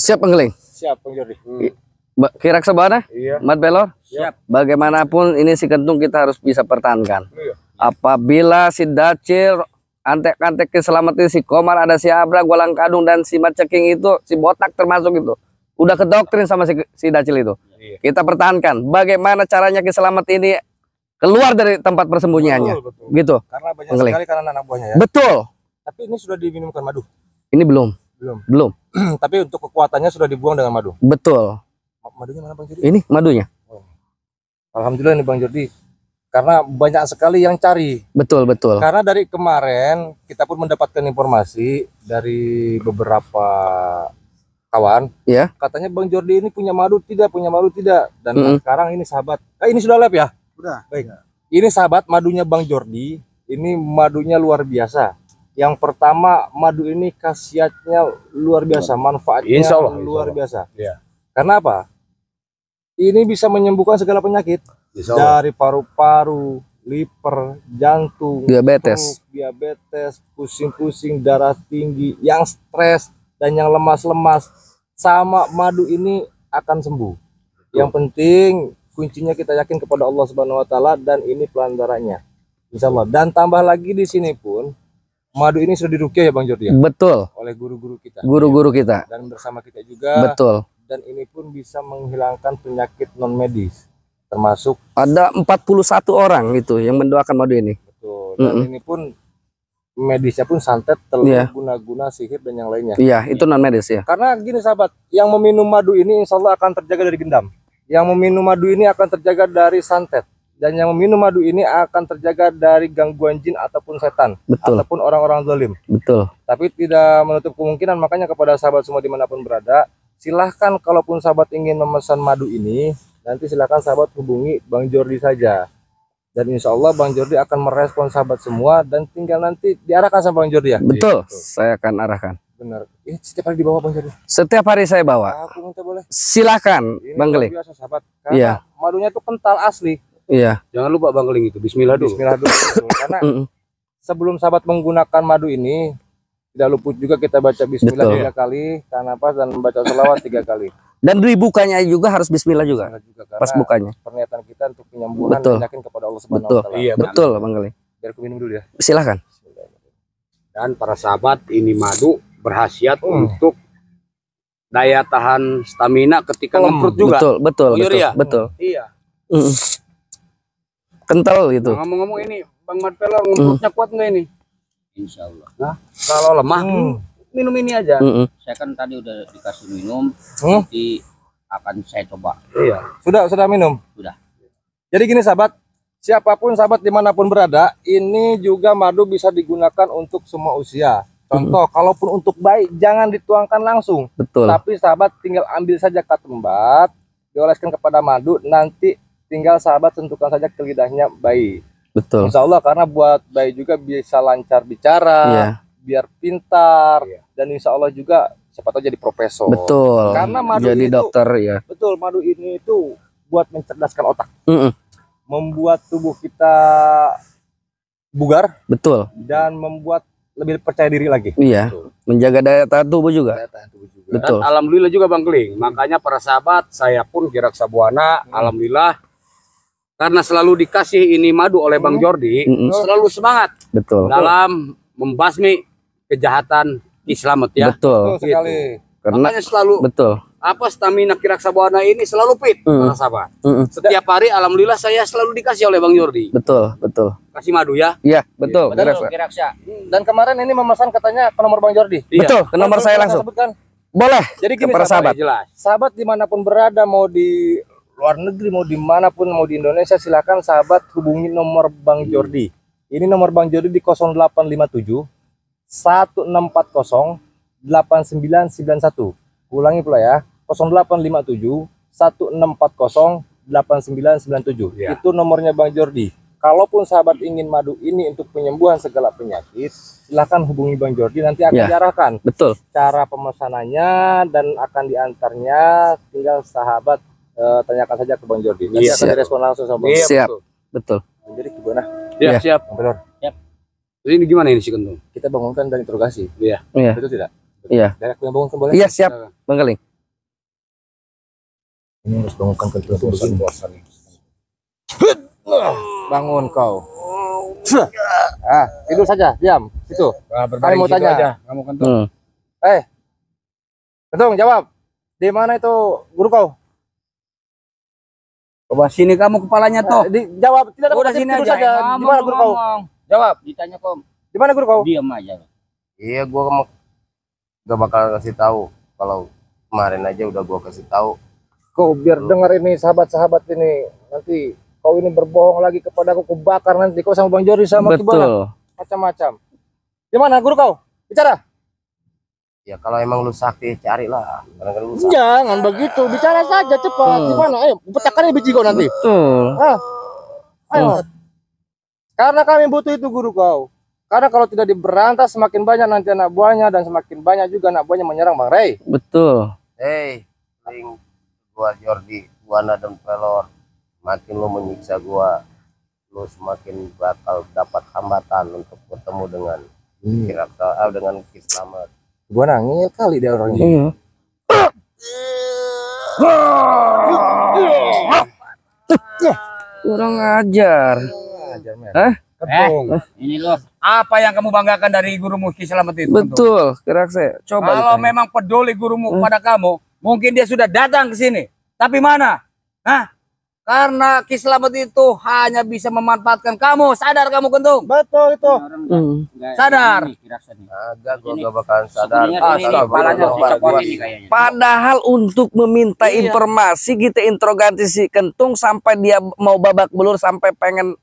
Siap penggeling. Siap Bang Jordi. Kira sabana? Iya. Mat Belor? Siap. Bagaimanapun ini si Kentung kita harus bisa pertahankan. Iya. Apabila si Dacil, antek-antek keselamatan si Komar, ada si Abra, Golang Kadung dan si Maceking itu, si Botak termasuk itu. Udah kedoktrin sama si Dacil itu. Iya. Kita pertahankan. Bagaimana caranya keselamatan ini keluar dari tempat persembunyiannya. Betul. Gitu. Karena banyak Penggeling. sekali karena anak buahnya ya. Betul. Tapi ini sudah diminumkan madu. Ini belum. Belum. Tapi untuk kekuatannya sudah dibuang dengan madu. Betul. Madunya mana Bang Jordi? Ini madunya. Alhamdulillah nih Bang Jordi. Karena banyak sekali yang cari. Betul. Karena dari kemarin kita pun mendapatkan informasi dari beberapa kawan. Ya. Katanya Bang Jordi ini punya madu tidak. Dan sekarang ini sahabat. Ini sudah live ya? Udah. Baik. Ini sahabat madunya Bang Jordi. Ini madunya luar biasa. Yang pertama, madu ini khasiatnya luar biasa, manfaatnya Insya Allah. luar biasa. Iya. Karena apa? Ini bisa menyembuhkan segala penyakit. Dari paru-paru, liver, jantung, Diabetes. diabetes, pusing-pusing, darah tinggi, yang stres dan yang lemas-lemas, sama madu ini akan sembuh. Yang penting kuncinya kita yakin kepada Allah Subhanahu wa taala dan ini pelanggarannya. Insyaallah. Dan tambah lagi di sini pun madu ini sudah diruqyah ya Bang Jordi ya? Betul. Oleh guru-guru kita. Guru-guru kita. Dan bersama kita juga. Betul. Dan ini pun bisa menghilangkan penyakit non medis. Termasuk Ada 41 orang itu yang mendoakan madu ini. betul. Dan ini pun medisnya pun santet, telur, Iya. guna-guna, sihir dan yang lainnya. Iya, itu non medis ya. Karena gini sahabat, yang meminum madu ini insya Allah akan terjaga dari gendam. Yang meminum madu ini akan terjaga dari santet. Dan yang meminum madu ini akan terjaga dari gangguan jin ataupun setan. Betul. Ataupun orang-orang zalim. Betul. Tapi tidak menutup kemungkinan, makanya kepada sahabat semua dimanapun berada, silahkan kalaupun sahabat ingin memesan madu ini, nanti silahkan sahabat hubungi Bang Jordi saja. Dan insya Allah Bang Jordi akan merespon sahabat semua dan tinggal nanti diarahkan sama Bang Jordi ya? Betul. Saya akan arahkan. Benar. Ini setiap hari dibawa Bang Jordi? Setiap hari saya bawa. Aku minta boleh. Silakan, Ini Bang luar Geling. biasa sahabat. Karena Iya. madunya itu kental asli. Iya. Jangan lupa Bang Geling itu Bismillah dulu. Bismillah dulu. Karena sebelum sahabat menggunakan madu ini, tidak luput juga kita baca Bismillah Betul. 3 kali, tahan nafas dan membaca selawat 3 kali. Dan dibukanya juga harus bismillah juga. Juga Pas karena bukanya. pernyataan kita untuk penyembuhan Betul. dan yakin kepada Allah Subhanahu Betul. wa taala. Iya, Betul, Bang Geling. Biar aku minum dulu ya. Silakan. Dan para sahabat, ini madu berkhasiat untuk daya tahan stamina ketika ngemprut juga. Betul, betul, Oh, betul, iya. betul. Iya. Kental gitu. Nah, ngomong-ngomong ini Bang Marpelo ngemprutnya kuat nggak ini? Insya Allah. Nah, kalau lemah minum ini aja. Saya kan tadi udah dikasih minum, Hmm? nanti akan saya coba. Iya. Sudah minum? Sudah. Jadi gini sahabat, siapapun sahabat dimanapun berada, ini juga madu bisa digunakan untuk semua usia. Contoh, kalaupun untuk bayi, jangan dituangkan langsung. Betul. Tapi sahabat tinggal ambil saja ketumbat, dioleskan kepada madu, nanti tinggal sahabat tentukan saja ke lidahnya bayi. Betul. Insya Allah karena buat bayi juga bisa lancar bicara, Iya. biar pintar, dan insya Allah juga siapa tahu jadi profesor. Betul. Karena madu Jadi itu- dokter ya. Betul, madu ini itu buat mencerdaskan otak, Mm-mm. membuat tubuh kita bugar Betul. dan membuat lebih percaya diri lagi. Iya. Menjaga daya tahan tubuh juga. Daya tahan tubuh juga. Betul. Dan alhamdulillah juga Bang Geling. Makanya para sahabat, saya pun Gerak Sabuana, alhamdulillah karena selalu dikasih ini madu oleh Bang Jordi, selalu semangat Betul. dalam membasmi kejahatan Islamet ya. Betul. Betul sekali. Karena Makanya selalu betul. apa stamina Gerak Sabuana ini selalu fit para sahabat. Setiap hari alhamdulillah saya selalu dikasih oleh Bang Jordi. Betul, betul. Kasih madu ya. Iya, betul. Betul, Betul. Kiraksa. Dan kemarin ini memesan katanya ke nomor Bang Jordi. Betul, ke nomor saya langsung. Sebutkan. Boleh. Jadi gini Para sahabat. Jelas. Sahabat dimanapun berada, mau di luar negeri, mau dimanapun, mau di Indonesia, silakan sahabat hubungi nomor Bang Jordi. Ini nomor Bang Jordi di 0857 1640 8991. Ulangi pula ya, 0857 1640 8997. Ya. Itu nomornya Bang Jordi. Kalaupun sahabat ingin madu ini untuk penyembuhan segala penyakit, silahkan hubungi Bang Jordi, nanti akan Ya. diarahkan Betul. cara pemesanannya dan akan diantarnya, tinggal sahabat tanyakan saja ke Bang Jordi. Nanti Iya, akan siap. direspon langsung sama Bang. Iya, Siap. betul. Betul. Jadi gimana? Ya, Iya. siap. Bang Pelor, Jadi ini gimana ini si Kentung? kita bangunkan dan interogasi. Iya. Iya. Betul tidak? Iya. Dan aku yang bangunkan boleh? Iya, siap. Bang Geling. Ini harus bangunkan bosan. Bangun kau. Tidur saja, diam. Situ. Kami mau tanya. Kamu Kentung. Kentung, jawab. Di mana itu guru kau? Coba sini kamu kepalanya toh. Jawab. Tidak ada Udah apa-apa, sini tidur aja. saja. Di mana guru kau? Jawab. Ditanya kok Di mana guru kau? diam aja. Iya, gua gak bakal kasih tahu. Kalau kemarin aja udah gua kasih tahu. Kau biar dengar ini sahabat-sahabat ini. Nanti kau ini berbohong lagi kepada aku, bakar nanti kau sama Bang Jori sama Kibana. Betul. Macam-macam. Di mana guru kau? Bicara. Ya kalau emang lu sakti carilah. Kadang-kadang lu sakti. Jangan begitu, bicara saja cepat. Di mana? Ayo, pecahkan biji kau nanti. Betul. Ayo. Karena kami butuh itu guru kau. Karena kalau tidak diberantas semakin banyak nanti anak buahnya dan semakin banyak juga anak buahnya menyerang Bang Ray. Betul. Hei, Ling, gua Jordi, gua dan Pelor. Makin lu menyiksa gua, lu semakin bakal dapat hambatan untuk bertemu dengan dengan Ki Slamet. Gua nangil kali dia orangnya. Iya. Kurang ajar. Kentung. Ini loh. Apa yang kamu banggakan dari gurumu Ki Slamet itu? Kentung? Betul. Kira saya coba. Kalau ditanya. memang peduli gurumu kepada kamu, mungkin dia sudah datang ke sini. Tapi mana? Hah? Karena Ki Slamet itu hanya bisa memanfaatkan kamu. Sadar kamu, Kentung? Betul itu. Sadar. Agak gua gak bakalan sadar. Kepalanya dicopot ini kayaknya. Padahal untuk meminta informasi kita interogasi si Kentung sampai dia mau babak belur sampai pengen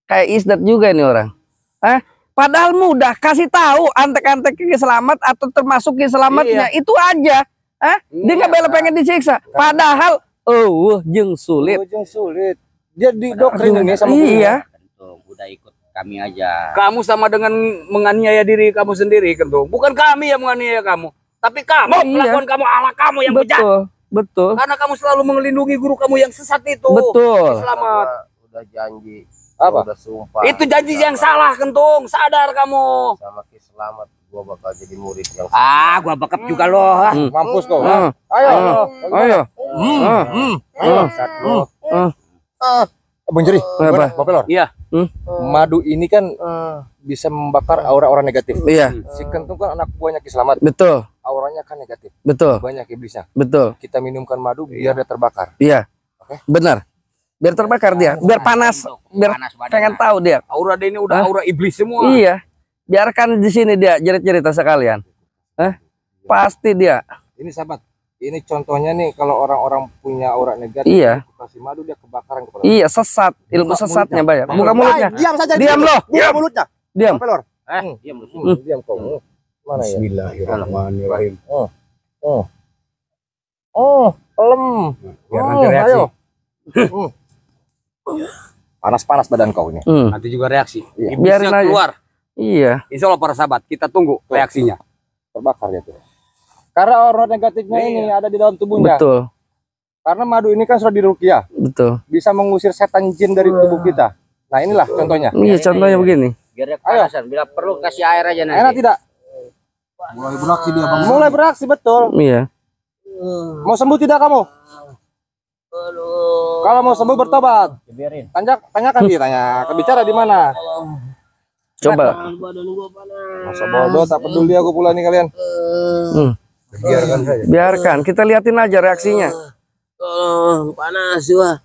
kayak Isdat juga ini orang. Padahal mudah kasih tahu antek-antek Ki Slamet atau termasuk Ki Slametnya itu aja. Dia nggak bela pengen disiksa. Padahal jeung sulit. Ujung sulit. Dia didoktrin ini sama Iya. Kentung, udah ikut kami aja. Kamu sama dengan menganiaya diri kamu sendiri, Kentung. Bukan kami yang menganiaya kamu, tapi kamu melakukan kamu ala kamu yang bejat. Betul. Betul. Karena kamu selalu melindungi guru kamu yang sesat itu. Betul. Selamat. Udah janji. Apa? Udah sumpah. Itu janji yang salah, Kentung. Sadar kamu. Sama Ki Slamet, gua bakal jadi murid yang Gua bakap juga loh. mampus kau. Ah. Ayo. Ayo. Bang Jeri, Apa? Bang Pelor. Iya. Madu ini kan bisa membakar aura-aura negatif. Iya. Si Kentung kan anak buahnya Ki Slamet. Betul. Auranya kan negatif. Betul. Banyak iblisnya. Betul. Kita minumkan madu biar dia terbakar. Iya. Oke. Benar. Biar terbakar dia, biar panas, biar pengen tahu dia. Aura dia ini udah aura iblis semua. Iya. Biarkan di sini dia jerit-cerita sekalian. Pasti dia. Ini sahabat. Ini contohnya nih kalau orang-orang punya aura negatif, Iya. kasih madu dia kebakaran kepala. Iya, sesat. Ilmu sesatnya banyak. Buka mulutnya. Diam saja. Diam loh. Buka mulutnya. Diam. Bang Pelor. Diam lu. Diam kau. Mana ya? Bismillahirrahmanirrahim. Pelem. Biar nanti reaksi. Ayo. Panas-panas badan kau ini. Nanti juga reaksi. Iya. Biarin Iblisnya aja. keluar. Iya. Insya Allah para sahabat, kita tunggu reaksinya. Terbakar dia tuh. Karena aura negatifnya ini ada di dalam tubuhnya. Betul. Karena madu ini kan sudah diruqyah, Betul. bisa mengusir setan jin dari tubuh kita. Nah, inilah contohnya. Iya, contohnya begini. Biar dia kepanasan. Bila perlu kasih air aja nanti. Enak tidak? Mulai beraksi dia, Bang. Mulai beraksi betul. Iya. Mau sembuh tidak kamu? Kalau mau sembuh bertobat. Tanyakan dia, tanya. Bicara di mana? Coba. Masa bodoh, tak peduli aku pula nih kalian. Biarkan saja. Biarkan, kita liatin aja reaksinya. Panas gua.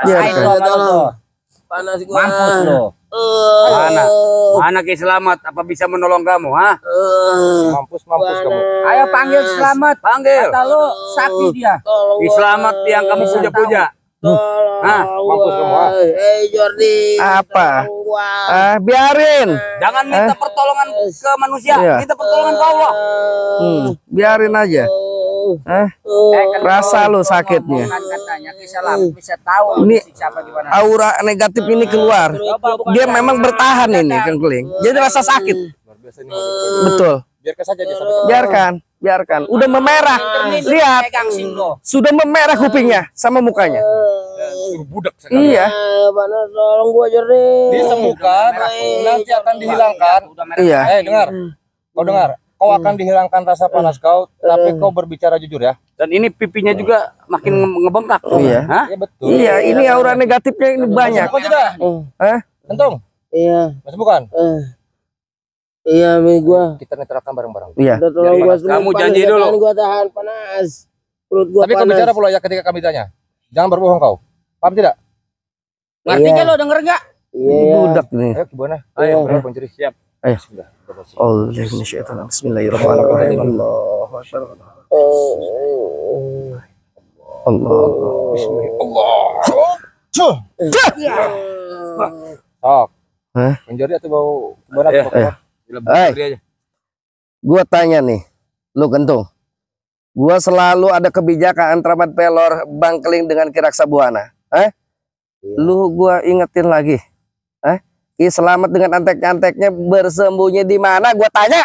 Biarkan. Panas gua. Mampus lo. Mana Ki Slamet? Apa bisa menolong kamu, ha? Mampus kamu. Ayo panggil Slamet, panggil. Kata lu sakti dia. Ki Slamet yang kamu puja-puja. Mampus kamu. Jordi. Apa? Biarin. Jangan minta pertolongan ke manusia, Iya. minta pertolongan ke Allah. Biarin aja. Rasa lu sakitnya. Katanya Ki Slamet bisa tahu Ini siapa gimana. aura negatif ini keluar. Dia memang bertahan ini, Kang Keling. Jadi rasa sakit. Luar biasa ini. Betul. Biarkan saja dia sampai. Biarkan. Udah memerah. Lihat. Sudah memerah kupingnya sama mukanya. Budak sekali. Iya. Panas, tolong gua Jordi. Disembuhkan, nanti akan dihilangkan. Iya. Dengar. Kau dengar. kau akan dihilangkan rasa panas kau, tapi kau berbicara jujur ya. Dan ini pipinya juga makin ngebengkak. Iya. Hah? Iya betul. Iya, ini aura negatifnya ini banyak. Kau tidak? Hah? Kentung? Iya. Masih bukan? Iya, mi gua. Kita netralkan bareng-bareng. Iya. Udah tolong Jadi, gua kamu panas, janji ya, dulu. tahan, gua tahan panas. Perut gua Tapi kau panas. bicara pula ya ketika kami tanya. Jangan berbohong kau. Paham tidak? Ngerti Iya. gak lo, denger gak? Iya. Budak nih. Ayo gimana? Ayo. Berapa Bang Juri? Siap. Ayo. Sudah. Oh, bismillahirrahmanirrahim. Allahu akbar. Allah. Sok. Hah? Bang Juri atau bau berat? Iya. Eh. Gua tanya nih, lu Kentung. Gua selalu ada kebijakan antara Mat Pelor, Bang Keling dengan Ki Raksa Buana. Lu gua ingetin lagi. Ki Selamat dengan antek-anteknya bersembunyi di mana? Gua tanya.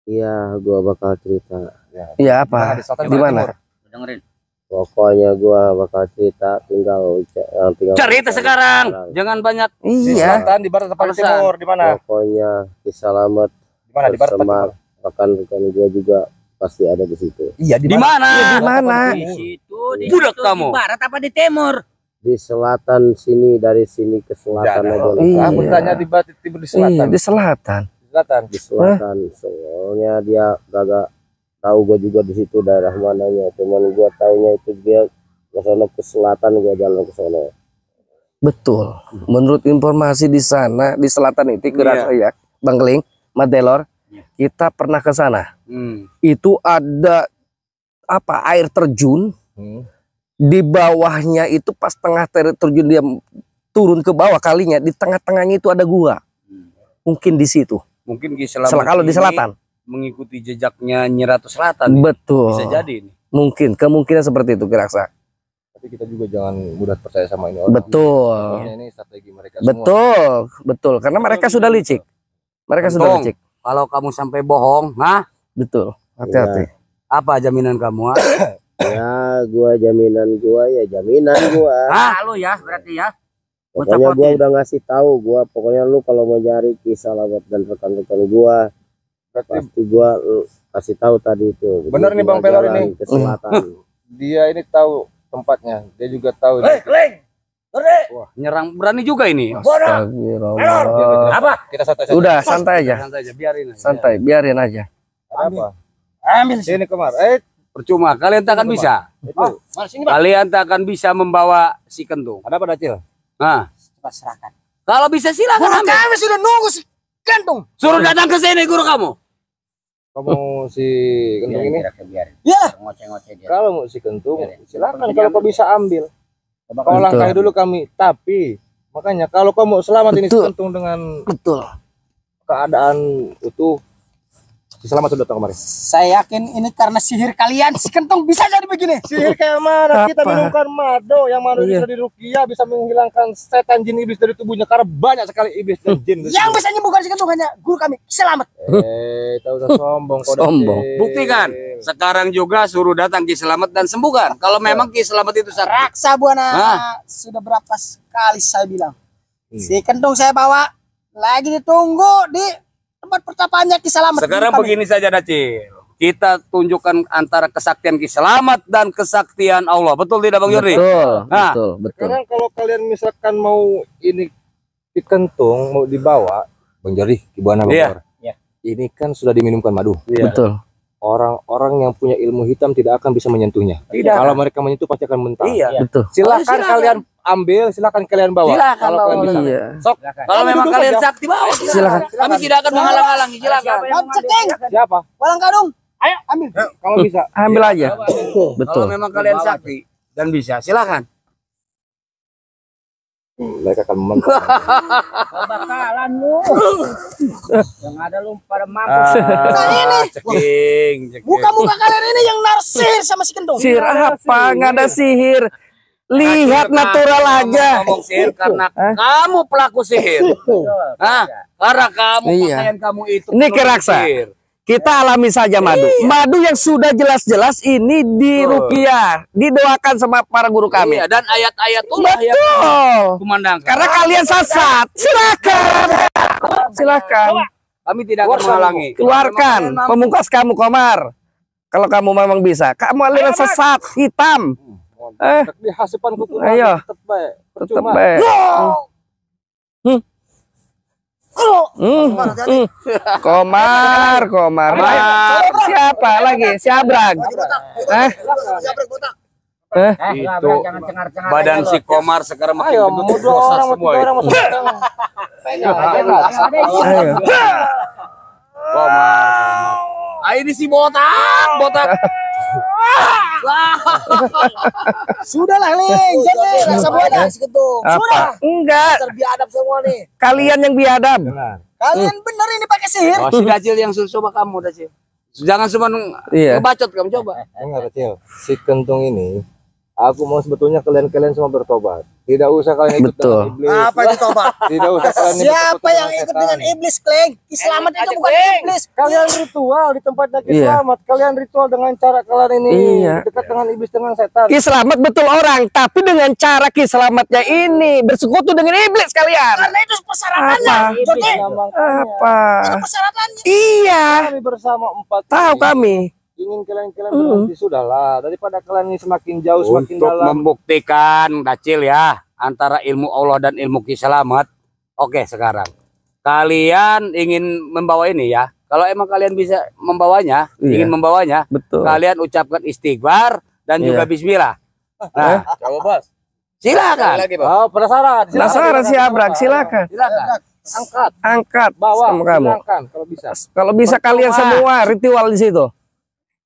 Iya, gua bakal cerita. Iya apa? Di mana? Dengerin. Pokoknya gua bakal cerita, tinggal Cerita sekarang. Jangan banyak. Di Iya. selatan, di barat, atau di timur? Di mana? Pokoknya Ki Selamat Di mana? Di barat, atau di bersama timur? rekan-rekan gua juga pasti ada di situ. Iya, Di mana? Di mana? Di situ, di Budak situ, kamu. di barat apa di timur? Di selatan sini, dari sini ke selatan Jangan. aja. Iya. Aku tanya di barat, di timur, di Iya, selatan. di selatan. Di selatan. Di selatan. Soalnya dia gak tahu gua juga di situ daerah mananya. Cuman gua taunya itu dia ke sana ke selatan, gua jalan ke sana. Betul. Menurut informasi di sana, di selatan itu Ki Raksa ya, Bang Keling, Mat Pelor, kita pernah ke sana. Itu ada apa? Air terjun. Di bawahnya itu pas tengah terjun dia turun ke bawah kalinya, di tengah-tengahnya itu ada gua. Mungkin di situ. Mungkin Ki Selamat Kalau di ini selatan. mengikuti jejaknya Nyi Ratu Selatan. Betul. Bisa jadi ini. Mungkin kemungkinan seperti itu Ki Raksa. Tapi kita juga jangan mudah percaya sama ini orang. Betul. Ini strategi mereka semua. Betul. Karena mereka sudah licik. Mereka sudah Kentung. licik. Kalau kamu sampai bohong, Betul. Hati-hati. apa jaminan kamu? Ya, gua jaminan gua. Lalu ya, berarti ya. Pokoknya gua udah ngasih tahu pokoknya lu kalau mau cari Ki Selamat dan rekan-rekan gua Berarti pasti gua kasih tahu tadi itu. Bener nih, Bang Pelor Jalan ini. ke selatan. dia ini tahu tempatnya. Dia juga tahu. Wah, nyerang berani juga ini. Astagfirullah. Apa? Kita santai saja. Udah santai aja. Santai aja, biarin aja. Santai, biarin aja. Apa? Ambil Sini Kemar. Percuma, kalian tak akan bisa. Itu. Kalian tak akan bisa membawa si Kentung. Ada apa Dacil? Nah, serahkan. kalau bisa silakan ambil. Kami sudah nunggu si Kentung. Suruh datang ke sini guru kamu. Kamu si Kentung ini? Biarin. Ya. Ngoceh-ngoceh dia. Kalau mau si Kentung, silakan. Kalau kau bisa ambil. Kau Betul. langkahi dulu kami. Tapi makanya kalau kau mau selamat ini si Betul. Kentung dengan Betul. keadaan utuh, si Selamat sudah datang kemarin. Saya yakin ini karena sihir kalian si Kentung bisa jadi begini. Sihir kayak mana? Kita Apa? minumkan mado. Yang mado Iya. bisa diruqyah, bisa menghilangkan setan jin iblis dari tubuhnya. Karena banyak sekali iblis dan jin. Yang bisa menyembuhkan si Kentung hanya guru kami. Selamat. Tak usah sombong. kau Sombong. Dacil. Buktikan. Sekarang juga suruh datang Ki Selamat dan sembuhkan. Kalau memang Ki Selamat itu sakit. Raksa Buana Ah. sudah berapa kali saya bilang. Si Kentung saya bawa lagi ditunggu di tempat pertapaannya Ki Selamat. Sekarang Guru kami. begini saja Dacil. Kita tunjukkan antara kesaktian Ki Selamat dan kesaktian Allah. Betul tidak Bang Jordi? Betul. Nah. Betul. Sekarang kalau kalian misalkan mau ini di Kentung mau dibawa, Bang Jordi, gimana Bang Iya. Jor? Ini kan sudah diminumkan madu. Betul. Orang-orang yang punya ilmu hitam tidak akan bisa menyentuhnya. Tidak. Kalau mereka menyentuh pasti akan mentah. Iya. Betul. Silakan Silakan. kalian ambil, silakan kalian bawa. Silakan Kalau bawa. kalian bisa. Iya. Sok. Kalau Kami memang duduk kalian aja. sakti bawa. Silakan. Kami tidak akan menghalang-halangi. Silakan. Cekeng. Siapa? Walang Kadung. Ayo ambil. Kalau bisa. Ambil aja. Kalau Betul. memang kalian sakti dan bisa, silakan. Mereka akan mentah. Bakalan lu. Yang ada lu pada mampus. Ceking. Muka-muka kalian ini yang narsir sama si Kentung. Sihir apa? Nggak ada sihir. Lihat natural aja. Ngomong sihir karena kamu pelaku sihir. Nah, karena kamu Iya. pakaian kamu itu. Ini penuh Ki Raksa. sihir. Kita alami saja madu. Madu yang sudah jelas-jelas ini diruqyah, didoakan sama para guru kami. Iya, dan ayat-ayat itulah yang Betul. kumandangkan. Karena kalian sesat. Silakan. Silakan. Kami tidak akan menghalangi. Keluarkan pemungkas kamu, Komar. Kalau kamu memang bisa. Kamu aliran sesat, hitam. Di hasipan kutu Ayo. tetep baik. Tetep Percuma. baik. Komar. Siapa lagi? Si Abrag. Itu badan si Komar sekarang makin Ayo, gendut, mau dua bosan orang, semua tiga orang itu. masuk. Ayo. Komar. Ini si botak. Sudahlah, Ling. Jangan rasa buana si Kentung. Sudah. Apa? Enggak. Terbiadab semua nih. Kalian yang biadab. Benar. Kalian bener ini pakai sihir. Oh, si Dacil yang suruh coba kamu, Dacil. Jangan cuma Iya. ngebacot kamu coba. Enggak kecil. Si Kentung ini, aku mau sebetulnya kalian semua bertobat. Tidak usah kalian ikut Betul. dengan iblis. Apa itu tobat? Tidak usah kalian Siapa yang ikut dengan iblis, Kleng? Selamat itu bukan iblis. Kalian ritual di tempat Ki Iya. Slamet. Kalian ritual dengan cara kalian ini Iya. dekat dengan iblis, dengan setan. Ki Slamet betul orang, tapi dengan cara Ki Slametnya ini bersekutu dengan iblis kalian. Karena itu persyaratannya. Apa? Jody. Nah, makanya Apa? Itu persyaratannya. Iya. kami bersama empat Tahu ini kami. ingin kalian berhenti. Sudahlah, daripada kalian ini semakin jauh semakin Untuk dalam. membuktikan Dacil ya antara ilmu Allah dan ilmu Ki Slamet. Oke, sekarang kalian ingin membawa ini ya. Kalau emang kalian bisa membawanya, Iya. ingin membawanya, Betul. kalian ucapkan istighfar dan Iya. juga bismillah. Nah, Coba bos. silakan. Oh, penasaran. Penasaran si Abrag, silakan. Silakan. Angkat, Angkat bawa, sama kamu. hilangkan kalau bisa. Kalau bisa kalian semua ritual di situ.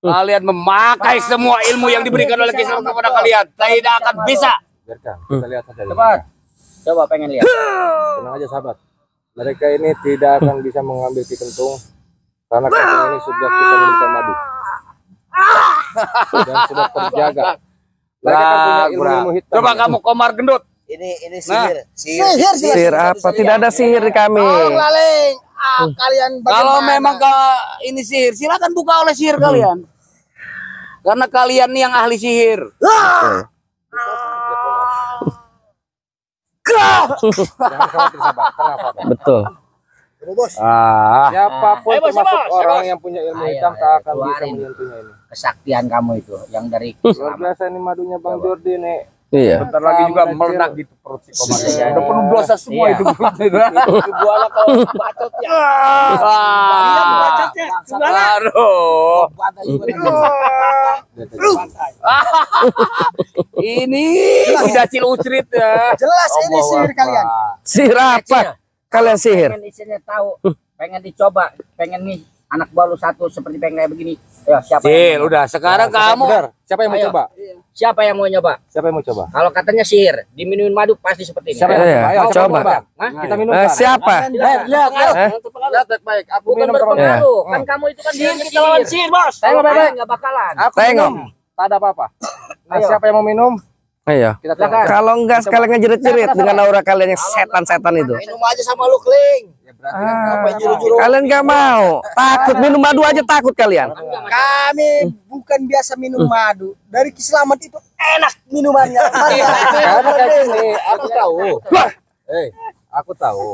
Kalian memakai semua ilmu yang diberikan oleh Ki Slamet kepada kalian. Tidak akan bisa. Biarkan, kita lihat saja. Coba pengen lihat. Tenang aja sahabat. Mereka ini tidak akan bisa mengambil Ki Kentung karena Kentung ini sudah kita minta madu dan sudah terjaga. Mereka kan punya ilmu-ilmu hitam. Coba kamu Komar gendut. Ini Nah. sihir. Sihir. Sihir apa? Tidak ada sihir di kami. Tolonglah, Ling. Kalian Kalau bagaimana? memang ini sihir, silakan buka oleh sihir kalian. Karena kalian nih yang ahli sihir. Jangan khawatir sahabat. Kenapa? Betul. Siapapun Ayo, bos, termasuk bos. orang yang punya ilmu hitam tak akan bisa menyentuhnya ini. Kesaktian kamu itu yang dari Luar biasa ini madunya Bang Jordi nih. Iya. Bentar lagi juga meledak gitu perut si Komar. Udah penuh dosa semua itu perutnya. buala kalau bacot ya. Aduh. Ini si Dacil ucrit ya. Jelas ini sihir kalian. Sihir apa? Kalian sihir. Pengen isinya tahu, pengen dicoba, pengen nih anak balu satu seperti pengen kayak begini. Ayo siapa? Cil, udah sekarang kamu Benar. Siapa yang mau Ayo. coba? Siapa yang mau nyoba? Siapa yang mau coba? Kalau katanya sihir, diminumin madu pasti seperti ini. Siapa yang mau Iya, coba? Ayo, coba. Hah? Kita minum. Siapa? Lihat, lihat baik. Aku Bukan minum berpengaruh, kan kamu itu kan sihir kita lawan sihir, Bos. Tengok, Kalau Bebek. nggak bakalan. Aku Tengok. minum. Tak ada apa-apa. Nah, Ayo. siapa yang mau minum? Ayo. Kita Silakan. tengok. Kalau enggak sekalian ngejerit-jerit dengan aura kalian yang setan-setan itu. Minum aja sama lu, Kling. Kalian nggak mau. Takut minum madu aja takut kalian. Kami bukan biasa minum madu. Dari Ki Slamet itu enak minumannya. Karena kayak gini, aku tahu. Aku tahu.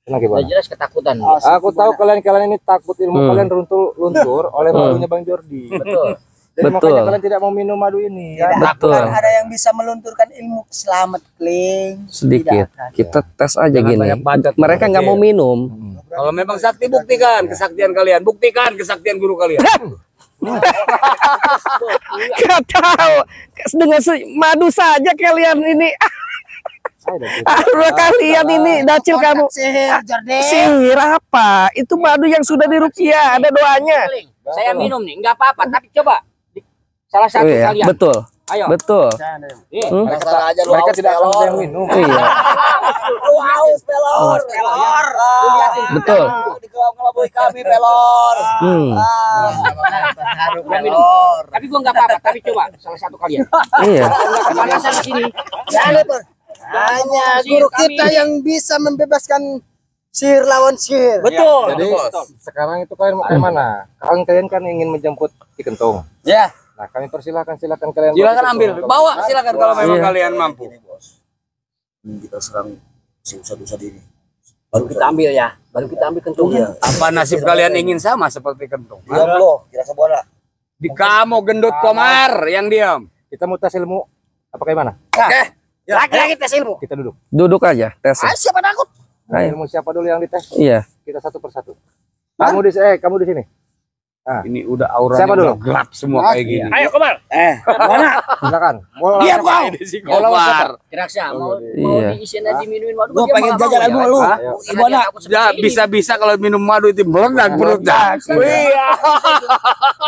Tenang, Udah gimana? jelas ketakutan. Aku tahu kalian ini takut ilmu kalian luntur oleh madunya Bang Jordi. Betul. Jadi Betul. makanya kalian tidak mau minum madu ini. Ya? Betul. Bukan ada yang bisa melunturkan ilmu Ki Slamet, Kling. Sedikit. Kita tes aja Jangan gini. banyak bacot. Mereka nggak mau minum. Kalau memang sakti buktikan kesaktian kalian, buktikan kesaktian guru kalian. Gak tahu. Dengan madu saja kalian ini. Aura kalian ini Dacil kamu. Sihir, Jordi. Sihir apa? Itu madu yang sudah diruqyah, ada doanya. Saya minum nih, nggak apa-apa, tapi coba salah Oh, satu iya. kalian. Betul. Ayo. Betul. Mereka tidak akan ada yang minum. Iya. Lu haus, pelor. Pelor. Betul. Dikelabui kami, pelor. Hmm. Tapi gua nggak apa-apa, tapi coba salah satu kalian. Iya. Kepanasan di sini. Jangan, Por. Hanya guru kita yang bisa membebaskan sihir lawan sihir. Betul. Jadi sekarang itu kalian mau ke mana? Kalian kan ingin menjemput Ki Kentung. Ya, Nah, kami persilahkan kalian. silakan ambil. Bawa silakan kalau memang Iya. kalian mampu. Kita serang si Usa-Usa ini. Baru kita ambil ya. baru kita ambil kentungnya. Apa nasib kalian ingin sama seperti kentung? Diam lo, kira kebona. Di kamu gendut komar yang diam. Kita mau tes ilmu apa kayak mana? Oke. Lagi-lagi tes ilmu. Kita duduk. Duduk aja tes. Siapa takut? Ayo. Ilmu siapa dulu yang dites? Iya. Kita satu persatu. Kamu di sini. Ini udah auranya Siapa dulu? udah gelap semua kayak gini. Ayo Komar. Mana? Silakan. Dia kau. Ini si komar. Kira-kira mau Iya. diisiin aja minumin madu. Gua pengen jajan ilmu lu. Gimana? Ya bisa-bisa kalau minum madu itu meledak perutnya. Iya.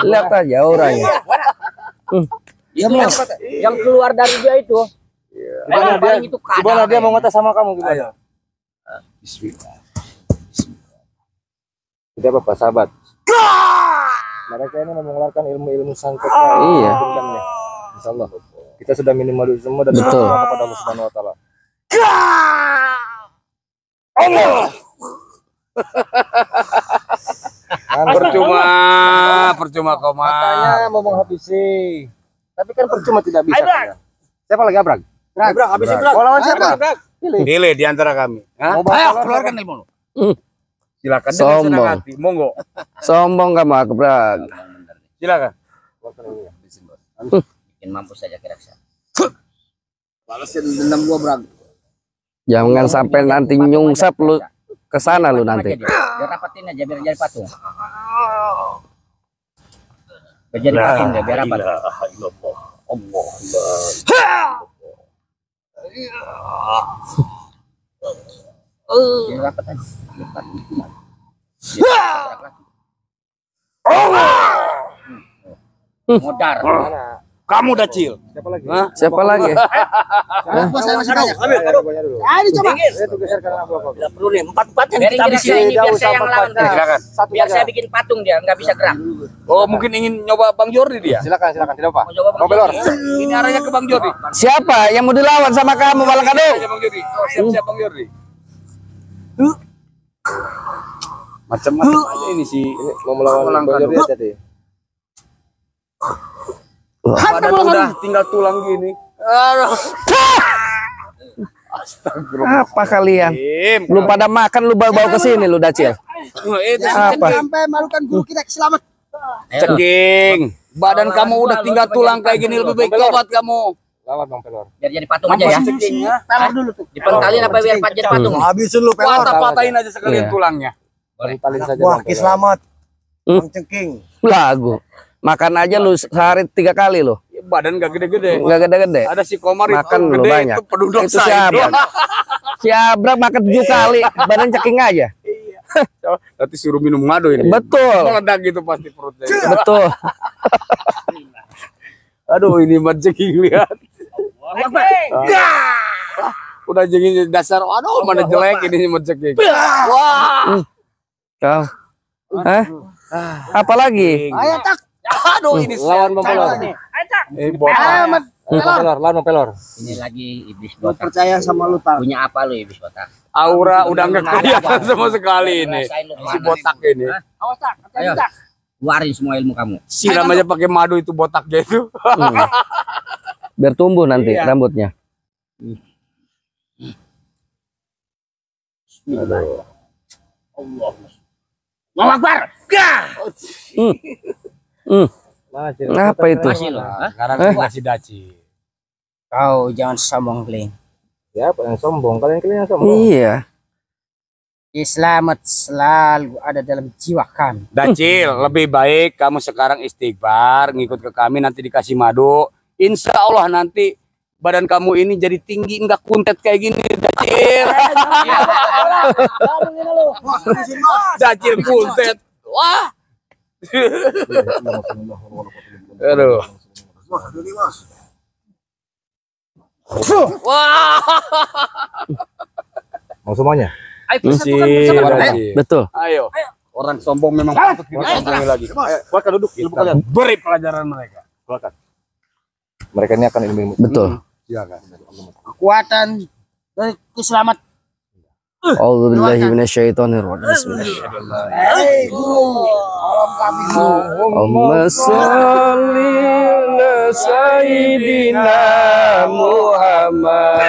Lihat aja orangnya. Itu yang keluar dari dia itu. Gimana dia? Itu Gimana dia mau ngetes sama kamu gimana? Bismillah. Tidak apa-apa, sahabat. Mereka ini mengeluarkan ilmu-ilmu sangkut. Iya. Insyaallah. Kita sudah minum madu semua dan Betul. berdoa kepada Allah Subhanahu wa taala. Percuma komar. Katanya mau menghabisi. Tapi kan percuma tidak bisa. Ya. Siapa lagi Abrag? Abrag, habisin Abrag. Mau lawan siapa? Pilih di antara kami. Hah? Ayo keluarkan ilmu lu. Silakan dengan senang Sombong. hati. Monggo. Sombong kamu Abrag. Silakan. Bikin mampus saja kira-kira. Balasin dendam gua, Brag. Jangan sampai nanti nyungsap lu ke sana lu nanti. Biar rapatin aja biar jadi patung. Biar jadi patung dia biar rapat. Biar rapat aja. Biar patung. Modar. Kamu Dacil. Siapa lagi? Hah? Siapa lagi? Saya masih banyak. Banyak dulu. Ayo coba. Itu geserkan aku. Tidak perlu nih, empat-empatnya Biar kita kira-kira habisin. ini biar saya yang lawan. Silakan. Biar saya bikin patung dia nggak bisa gerak. Oh, mungkin ingin nyoba Bang Jordi dia. Silakan, tidak apa. Mau coba Mau belor. Ini arahnya ke Bang Jordi. Siapa yang mau dilawan sama kamu Balakadung? Aja Bang Jordi. Oh, siap-siap Bang Jordi. Macam-macam aja ini sih. Ini mau melawan Bang Jordi tadi. Badan udah tinggal tulang gini. Aduh. Astagfirullah. Apa kalian? Belum pada makan lu bawa ke sini lu Dacil. Itu Apa? Sampai malukan guru kita selamat. ceking. Badan kamu udah tinggal tulang kayak gini lebih baik tobat kamu. Lawan Bang Pelor. Biar jadi patung aja ya. Pelor dulu tuh. Dipentalin apa biar jadi patung? Habisin lu, Pelor. Patah-patahin aja sekalian Iya. tulangnya. Talin saja Wah, Bang Ki Pelor. selamat. Hmm? Bang Cengking. Lagu. Makan aja lu sehari 3 kali lu. Ya, badan gak gede-gede. Enggak gede-gede. Ada si Komar Makan itu lu gede banyak. itu penuh dosa Itu siapa? Si Abrag makan 7 kali, badan ceking aja. Nanti suruh minum madu ini. Betul. Meledak gitu pasti perutnya. Betul. Aduh ini mah ceking lihat. Udah jengin dasar. Aduh mana jelek ini mah ceking. Wah. Kau. Hah? Apalagi? Ayo tak. Aduh ini Lawan Bang Pelor. Amat. Bang Pelor, lawan Bang Pelor. Ini lagi iblis Gua botak. percaya sama lu tak. Punya apa lu iblis botak? aura udah nggak kelihatan sama sekali ini. Si botak ini. Awas tak. Ayo. Keluarin semua ilmu kamu. Siram aja pakai madu itu botaknya itu. Biar tumbuh nanti Iya. rambutnya. Allahu Akbar. Mana Cil? Apa itu? Masih lo. Sekarang masih daci. Kau jangan sombong, Kling. Ya, apa yang sombong? Kalian yang sombong. Iya. Selamat selalu ada dalam jiwa kami. Dacil, lebih baik kamu sekarang istighfar, ngikut ke kami nanti dikasih madu. Insya Allah nanti badan kamu ini jadi tinggi, enggak kuntet kayak gini, Dacil. Dacil kuntet. Wah. Aduh. Wah. Mau semuanya? Betul. Ayo. Orang sombong memang patut disombongi lagi. Silakan duduk. Ilmu kalian. Beri pelajaran mereka. Silakan. Mereka ini akan ilmu. Betul. Silakan. Kekuatan dari keselamatan. A'udzubillahi minasyaitonirrajim. Bismillah. Hei guru, tolong kami guru. Allahumma sholli ala sayyidina Muhammad.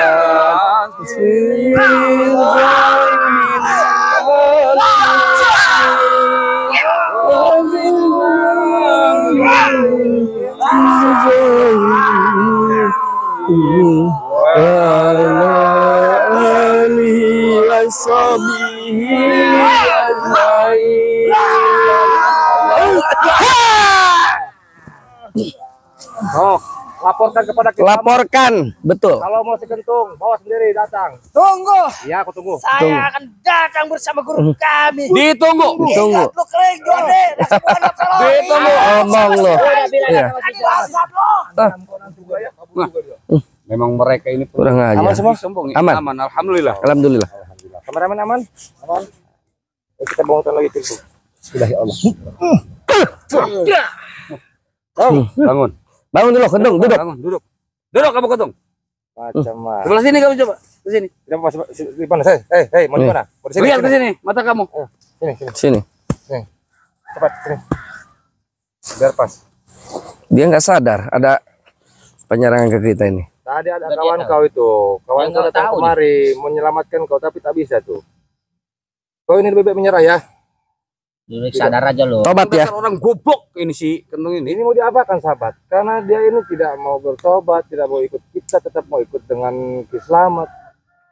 Oh, laporkan kepada kita. Laporkan, betul. Kalau mau si Kentung, bawa sendiri datang. Tunggu. Iya, aku tunggu. Saya akan datang bersama guru kami. Ditunggu. Tunggu. Lu kering Jordi. Ditunggu. Omong lo. Iya. Memang mereka ini Kurang Aman aja. semua? sombong. Aman. Aman, alhamdulillah. Alhamdulillah. Alhamdulillah. Kameramen aman? Aman. Kita bangunkan lagi pintu. Sudah ya Allah. Bangun. Bangun dulu, Kentung, duduk. Bangun, duduk. Duduk kamu Kentung. Macam-macam. Sebelah sini kamu coba. Ke sini. Kita mau di mana? Hei, mau di mana? Mau di sini. Lihat ke sini, mata kamu. Sini. Sini. Cepat sini. Biar pas. Dia nggak sadar ada penyerangan ke kita ini. Tadi ada kawan kau itu. Kawan kau datang kemari menyelamatkan kau tapi tak bisa tuh. Kau ini lebih baik menyerah ya. Sadar aja lo. Tobat ya. Dasar orang goblok ini si Kentung ini. Ini mau diapakan sahabat? Karena dia ini tidak mau bertobat, tidak mau ikut kita, tetap mau ikut dengan selamat.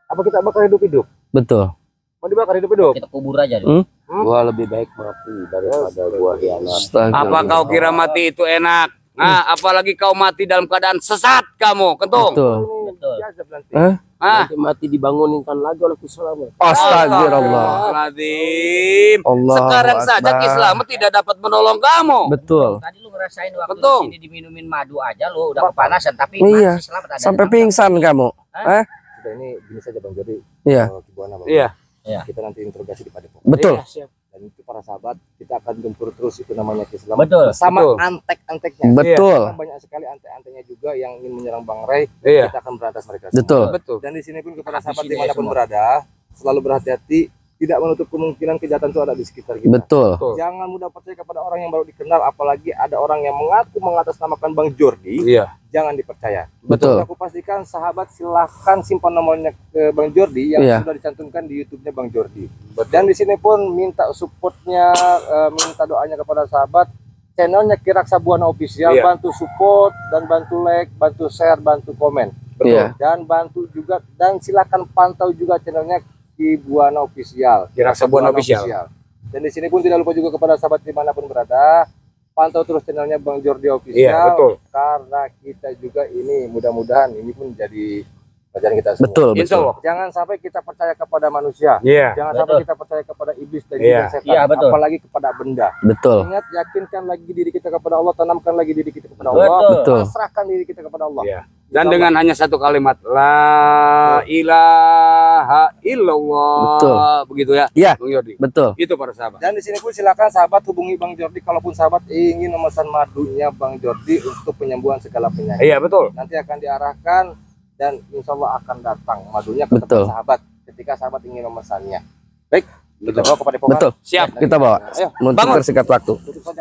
Apa kita bakal hidup-hidup? Betul. Mau dibakar hidup-hidup? Kita kubur aja dulu. Gua lebih baik mati daripada gua hianat. Astaga. Apa kau kira mati itu enak? Nah, apalagi kau mati dalam keadaan sesat kamu, Kentung. Betul. Betul. Biasa nanti. Hah? Ah, Nanti mati dibangunkan lagi oleh Selamat. Astagfirullah. Astagfirullahaladzim. Allah. Sekarang saja Selamat tidak dapat menolong kamu. Betul. Tadi lu ngerasain waktu Betul. di sini diminumin madu aja lu udah kepanasan tapi Iya. masih selamat ada. Sampai pingsan kamu. Hah? Sudah ini gini saja Bang Jody. Iya. Kibuana, Bang. Iya. Kita nanti interogasi di Padepokan. Betul. Dan itu para sahabat kita akan gempur terus itu namanya Selamat. Betul. Sama Betul. antek-anteknya. Betul. Karena banyak sekali antek-anteknya juga yang ingin menyerang Bang Ray. Iya. Kita akan berantas mereka. Betul. Betul. Dan di sini pun kepada sahabat Habisin dimanapun semua. berada, selalu berhati-hati, tidak menutup kemungkinan kejahatan itu ada di sekitar kita. Betul. Betul. Jangan mudah percaya kepada orang yang baru dikenal, apalagi ada orang yang mengaku mengatasnamakan Bang Jordi. Iya. Jangan dipercaya. Betul. Aku pastikan sahabat silahkan simpan nomornya ke Bang Jordi yang Iya. sudah dicantumkan di YouTube-nya Bang Jordi. Dan di sini pun minta supportnya, minta doanya kepada sahabat. Channelnya Kiraksa Buana Official, Iya. bantu support dan bantu like, bantu share, bantu komen. Iya. Dan bantu juga dan silakan pantau juga channelnya Ki Buana Official. Kiraksa Buana Official. Dan di sini pun tidak lupa juga kepada sahabat dimanapun berada, pantau terus channelnya Bang Jordi Official. Iya, betul. Karena kita juga ini mudah-mudahan ini pun jadi pelajaran kita semua. Betul. Insya Betul. Allah. Jangan sampai kita percaya kepada manusia. Iya. Jangan Betul. sampai kita percaya kepada iblis dan Iya. juga setan, Iya, betul. apalagi kepada benda. Betul. Ingat, yakinkan lagi diri kita kepada Allah, tanamkan lagi diri kita kepada Allah, Betul. pasrahkan diri kita kepada Allah. Iya. Dan dengan hanya satu kalimat la ilaha illallah. Betul. Begitu ya. Iya. Bang Jordi. Betul. Itu para sahabat. Dan di sini pun silakan sahabat hubungi Bang Jordi kalaupun sahabat ingin memesan madunya Bang Jordi untuk penyembuhan segala penyakit. Iya, betul. Nanti akan diarahkan dan insya Allah akan datang madunya ke Betul. tempat sahabat ketika sahabat ingin memesannya. Baik, kita bawa kepada Padepokan. Betul. Siap. Kita bawa. Ayo, Untuk Bangun. bersingkat waktu. tutup saja.